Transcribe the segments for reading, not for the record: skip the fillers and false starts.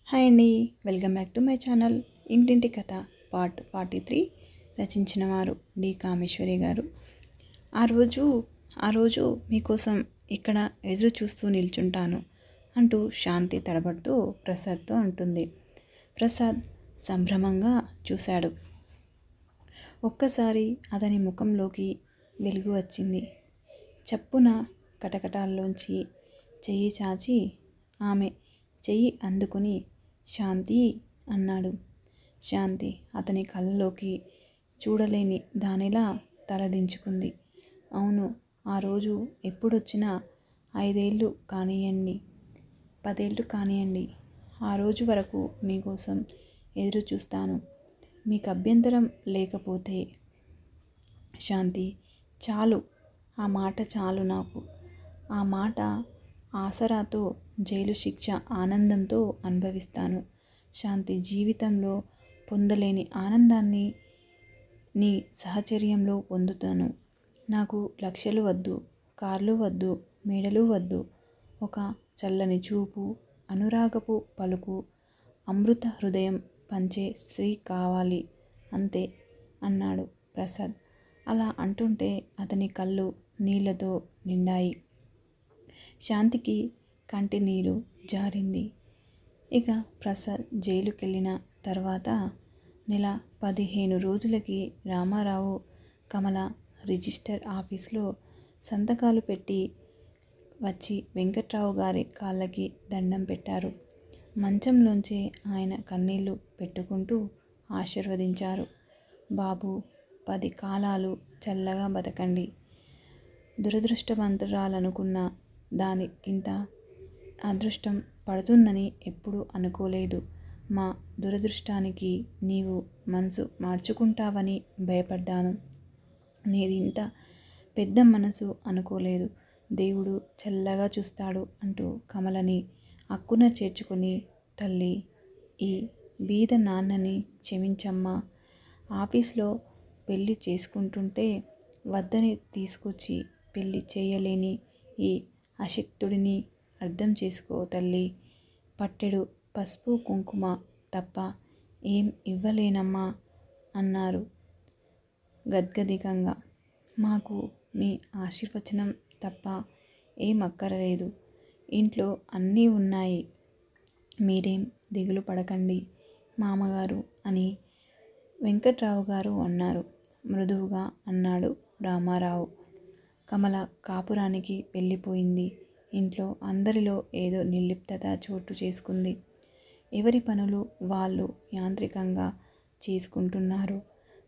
Hi అండి, welcome back to my channel. ఇంటింటి కథ పార్ట్ 43 రచించిన వారు డి కామేశ్వరి గారు. ఆ రోజు మీకోసం ఇక్కడ ఎదురు చూస్తూ నిల్చుంటాను అంటూ శాంతి తడబడుతూ ప్రసాద్తో అంటుంది. ప్రసాద్ సంభ్రమంగా చూశాడు. ఒక్కసారి అతని ముఖంలోకి వెలుగు వచ్చింది. చప్పున కటకటాల్లోంచి చెయ్యి చాచి ఆమె చెయ్యి అందుకుని శాంతి అన్నాడు. శాంతి అతని కళ్ళలోకి చూడలేని దానిలా తలదించుకుంది. అవును, ఆ రోజు ఎప్పుడొచ్చినా 5 ఏళ్ళు కానియండి, 10 ఏళ్ళు కానియండి, ఆ రోజు వరకు మీకోసం ఎదురు చూస్తాను, మీకు అభ్యంతరం లేకపోతే. శాంతి, చాలు, ఆ మాట చాలు నాకు. ఆ మాట ఆసరాతో జైలు శిక్ష ఆనందంతో అనుభవిస్తాను. శాంతి, జీవితంలో పొందలేని ఆనందాన్ని నీ సహచర్యంలో పొందుతాను. నాకు లక్షలు వద్దు, కార్లు వద్దు, మేడలు వద్దు. ఒక చల్లని చూపు, అనురాగపు పలుకు, అమృత హృదయం పంచే స్త్రీ కావాలి, అంతే అన్నాడు ప్రసాద్. అలా అంటుంటే అతని కళ్ళు నీళ్లతో నిండాయి. శాంతికి కంటి నీరు జారింది. ఇక ప్రసాద్ జైలుకెళ్ళిన తర్వాత నెల 15 రోజులకి రామారావు, కమల రిజిస్టర్ ఆఫీస్లో సంతకాలు పెట్టి వచ్చి వెంకట్రావు గారి కాళ్ళకి దండం పెట్టారు. మంచంలోంచే ఆయన కన్నీళ్లు పెట్టుకుంటూ ఆశీర్వదించారు. బాబు, 10 కాలాలు చల్లగా బతకండి. దురదృష్టవంతురాలనుకున్న దానికింత అదృష్టం పడుతుందని ఎప్పుడూ అనుకోలేదు. మా దురదృష్టానికి నీవు మనసు మార్చుకుంటావని భయపడ్డాను. నీది ఇంత పెద్ద మనసు అనుకోలేదు. దేవుడు చల్లగా చూస్తాడు అంటూ కమలని అక్కున చేర్చుకుని, తల్లి, ఈ బీద నాన్నని క్షమించమ్మా. ఆఫీస్లో పెళ్లి చేసుకుంటుంటే వద్దని తీసుకొచ్చి పెళ్లి చేయలేని ఈ అశక్తుడిని అర్థం చేసుకో తల్లి. పట్టెడు పసుపు కుంకుమ తప్ప ఏం ఇవ్వలేనమ్మా అన్నారు గద్గదికంగా. మాకు మీ ఆశీర్వచనం తప్ప ఏం అక్కరలేదు. ఇంట్లో అన్నీ ఉన్నాయి. మీరేం దిగులు పడకండి మామగారు అని వెంకట్రావు గారు అన్నారు. మృదువుగా అన్నాడు రామారావు. కమల కాపురానికి వెళ్ళిపోయింది. ఇంట్లో అందరిలో ఏదో నిర్లిప్తత చోటు చేసుకుంది. ఎవరి పనులు వాళ్ళు యాంత్రికంగా చేసుకుంటున్నారు.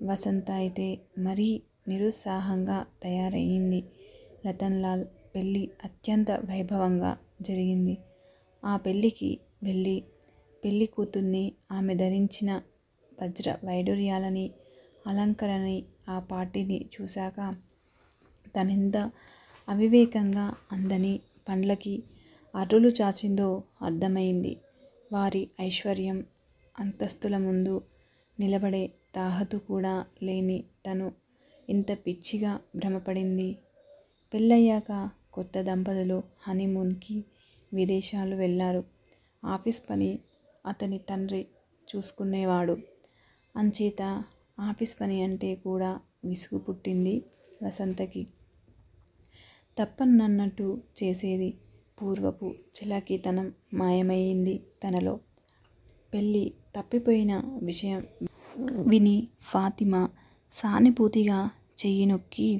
వసంత అయితే మరీ నిరుత్సాహంగా తయారయ్యింది. రతన్లాల్ పెళ్ళి అత్యంత వైభవంగా జరిగింది. ఆ పెళ్ళికి వెళ్ళి పెళ్లి కూతుర్ని, ఆమె ధరించిన వజ్ర వైడూర్యాలని, అలంకరణని, ఆ పార్టీని చూశాక తనెంత అవివేకంగా అందని పండ్లకి అర్రులు చాచిందో అర్థమైంది. వారి ఐశ్వర్యం అంతస్తుల ముందు నిలబడే తాహతు కూడా లేని తను ఇంత పిచ్చిగా భ్రమపడింది. పెళ్ళయ్యాక కొత్త దంపతులు హనీమూన్కి విదేశాలు వెళ్ళారు. ఆఫీస్ పని అతని తండ్రి చూసుకునేవాడు. అంచేత ఆఫీస్ పని అంటే కూడా విసుగు పుట్టింది వసంతకి. తప్పన్నట్టు చేసేది. పూర్వపు చలాకీతనం మాయమయ్యింది తనలో. పెళ్ళి తప్పిపోయిన విషయం విని ఫాతిమా సానుభూతిగా చెయ్యి నొక్కి,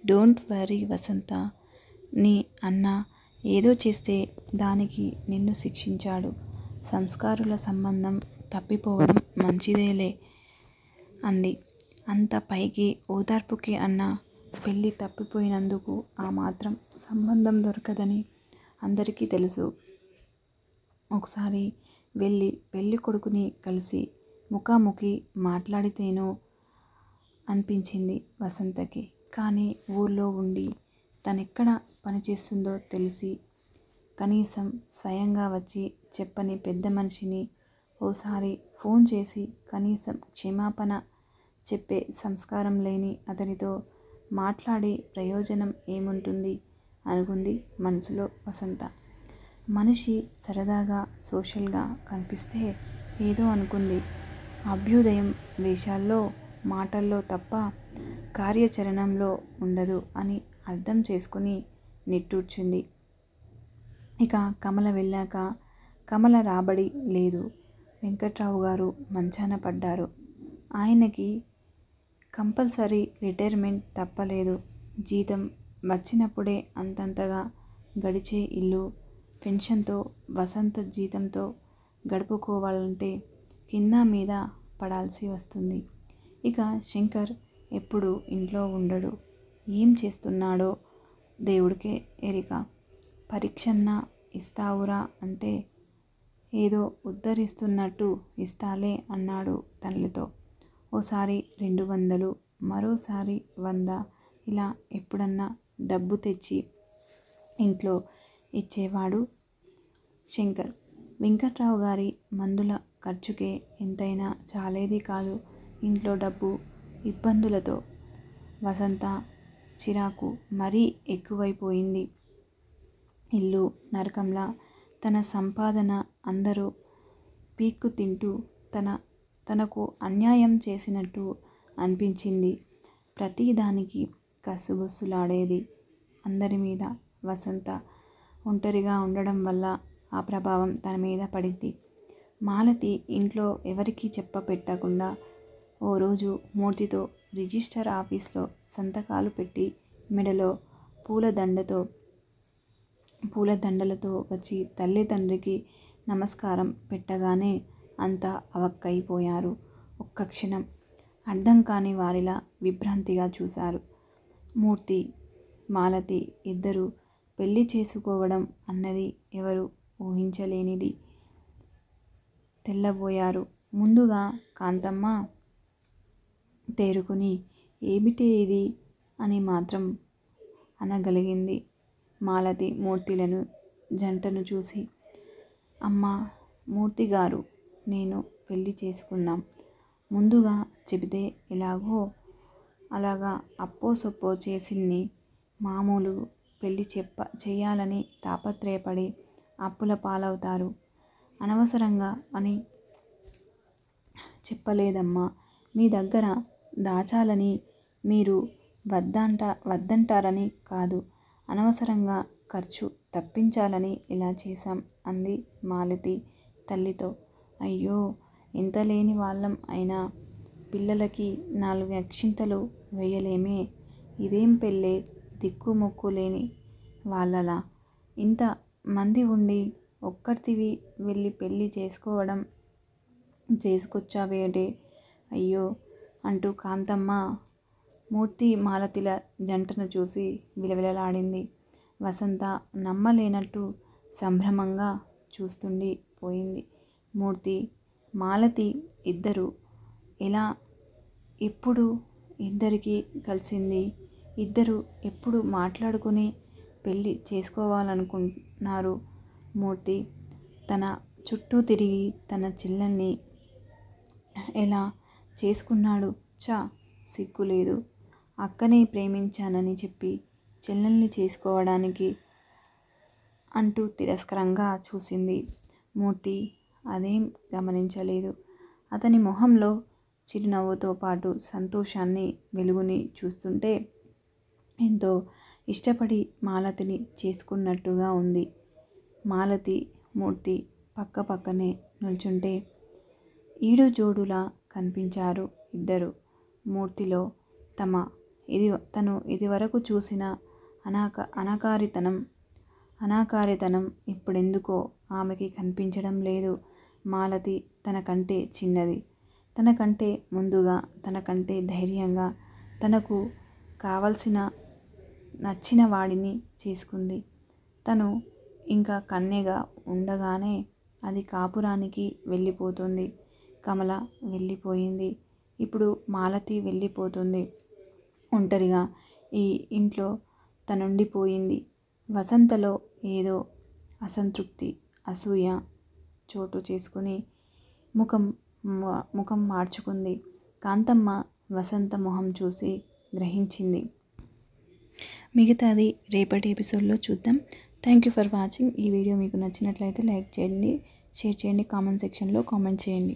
డోంట్ వర్రీ వసంత, నీ అన్న ఏదో చేస్తే దానికి నిన్ను శిక్షించాడు. సంస్కారుల సంబంధం తప్పిపోవడం మంచిదేలే అంది. అంత పైకి ఓదార్పుకి అన్నా పెళ్ళి తప్పిపోయినందుకు ఆ మాత్రం సంబంధం దొరకదని అందరికీ తెలుసు. ఒకసారి వెళ్ళి పెళ్ళి కొడుకుని కలిసి ముఖాముఖి మాట్లాడితేనో అనిపించింది వసంతకి. కానీ ఊర్లో ఉండి తనెక్కడ పనిచేస్తుందో తెలిసి కనీసం స్వయంగా వచ్చి చెప్పని పెద్ద మనిషిని ఓసారి ఫోన్ చేసి కనీసం క్షమాపణ చెప్పే సంస్కారం లేని అతనితో మాట్లాడి ప్రయోజనం ఏముంటుంది అనుకుంది మనసులో వసంత. మనిషి సరదాగా సోషల్గా కనిపిస్తే ఏదో అనుకుంది. అభ్యుదయం వేషాల్లో మాటల్లో తప్ప కార్యాచరణంలో ఉండదు అని అర్థం చేసుకుని నిట్టూర్చింది. ఇక కమల వెళ్ళాక కమల రాబడి లేదు. వెంకట్రావు గారు మంచాన పడ్డారు. ఆయనకి కంపల్సరీ రిటైర్మెంట్ తప్పలేదు. జీతం వచ్చినప్పుడే అంతంతగా గడిచే ఇల్లు పెన్షన్తో వసంత జీతంతో గడుపుకోవాలంటే కింద మీద పడాల్సి వస్తుంది. ఇక శంకర్ ఎప్పుడు ఇంట్లో ఉండడు. ఏం చేస్తున్నాడో దేవుడికే ఎరిక. పరీక్షన్న ఇస్తావురా అంటే ఏదో ఉద్ధరిస్తున్నట్టు ఇస్తాలే అన్నాడు తల్లితో. ఓసారి 200, మరోసారి 100 ఇలా ఎప్పుడన్నా డబ్బు తెచ్చి ఇంట్లో ఇచ్చేవాడు శంకర్. వెంకట్రావు గారి మందుల ఖర్చుకే ఎంతైనా చాలేది కాదు. ఇంట్లో డబ్బు ఇబ్బందులతో వసంత చిరాకు మరీ ఎక్కువైపోయింది. ఇల్లు నరకంలా, తన సంపాదన అందరూ పీక్కు తింటూ తనకు అన్యాయం చేసినట్టు అనిపించింది. ప్రతిదానికి కసుబుసులాడేది అందరి మీద. వసంత ఒంటరిగా ఉండడం వల్ల ఆ ప్రభావం తన మీద పడింది. మాలతి ఇంట్లో ఎవరికీ చెప్పపెట్టకుండా ఓ రోజు మూర్తితో రిజిస్టర్ ఆఫీస్లో సంతకాలు పెట్టి మెడలో పూలదండలతో వచ్చి తల్లిదండ్రికి నమస్కారం పెట్టగానే అంతా అవక్కైపోయారు. ఒక్క క్షణం అర్థం కాని వారిలా విభ్రాంతిగా చూశారు. మూర్తి, మాలతి ఇద్దరూ పెళ్లి చేసుకోవడం అన్నది ఎవరూ ఊహించలేనిది. తెల్లబోయారు. ముందుగా కాంతమ్మ తేరుకుని ఏమిటే ఇది అని మాత్రం అనగలిగింది. మాలతి మూర్తిలను జంటను చూసి, అమ్మా మూర్తిగారు, నేను పెళ్లి చేసుకున్నాం. ముందుగా చెబితే ఎలాగో అలాగా అప్పో సొప్పో చేసిన్ని మామూలు పెళ్లి చెయ్యాలని తాపత్రయపడి అప్పుల పాలవుతారు. అనవసరంగా అని చెప్పలేదమ్మా. మీ దగ్గర దాచాలని, మీరు వద్దంటారని కాదు. అనవసరంగా ఖర్చు తప్పించాలని ఇలా చేశాం అంది మాలతి తల్లితో. అయ్యో, ఎంత లేని వాళ్ళం అయినా పిల్లలకి 4 అక్షింతలు వెయ్యలేమే. ఇదేం పెళ్ళే, దిక్కుమొక్కు లేని వాళ్ళలా. ఇంత మంది ఉండి ఒక్కర్తివి వెళ్ళి పెళ్ళి చేసుకొచ్చావేటే. అయ్యో అంటూ కాంతమ్మ మూర్తి మాలతిల జంటను చూసి విలవిలలాడింది. వసంత నమ్మలేనట్టు సంభ్రమంగా చూస్తుండి పోయింది. మూర్తి, మాలతి ఇద్దరూ ఎలా, ఎప్పుడు ఇద్దరికీ కలిసింది? ఇద్దరు ఎప్పుడు మాట్లాడుకుని పెళ్ళి చేసుకోవాలనుకున్నారు? మూర్తి తన చుట్టూ తిరిగి తన చెల్లెల్ని ఎలా చేసుకున్నాడు? ఛ, సిగ్గులేదు. అక్కనే ప్రేమించానని చెప్పి చెల్లెల్ని చేసుకోవడానికి అంటూ తిరస్కారంగా చూసింది. మూర్తి అదేం గమనించలేదు. అతని మొహంలో చిరునవ్వుతో పాటు సంతోషాన్ని వెలుగుని చూస్తుంటే ఎంతో ఇష్టపడి మాలతిని చేసుకున్నట్టుగా ఉంది. మాలతి, మూర్తి పక్క పక్కనే నిల్చుంటే ఈడుజోడులా కనిపించారు ఇద్దరు. మూర్తిలో తను ఇదివరకు చూసిన అనాకారితనం ఇప్పుడెందుకో ఆమెకి కనిపించడం లేదు. మాలతి తనకంటే చిన్నది. తనకంటే ముందుగా, తనకంటే ధైర్యంగా, తనకు నచ్చిన వాడిని చేసుకుంది. తను ఇంకా కన్యగా ఉండగానే అది కాపురానికి వెళ్ళిపోతుంది. కమల వెళ్ళిపోయింది. ఇప్పుడు మాలతి వెళ్ళిపోతుంది. ఒంటరిగా ఈ ఇంట్లో తనుండిపోయింది. వసంతలో ఏదో అసంతృప్తి, అసూయ చోటు చేసుకుని ముఖం మార్చుకుంది. కాంతమ్మ వసంత మొహం చూసి గ్రహించింది. మిగతాది రేపటి ఎపిసోడ్లో చూద్దాం. Thank you for watching. ఈ వీడియో మీకు నచ్చినట్లయితే లైక్ చేయండి, షేర్ చేయండి, కామెంట్ సెక్షన్లో కామెంట్ చేయండి.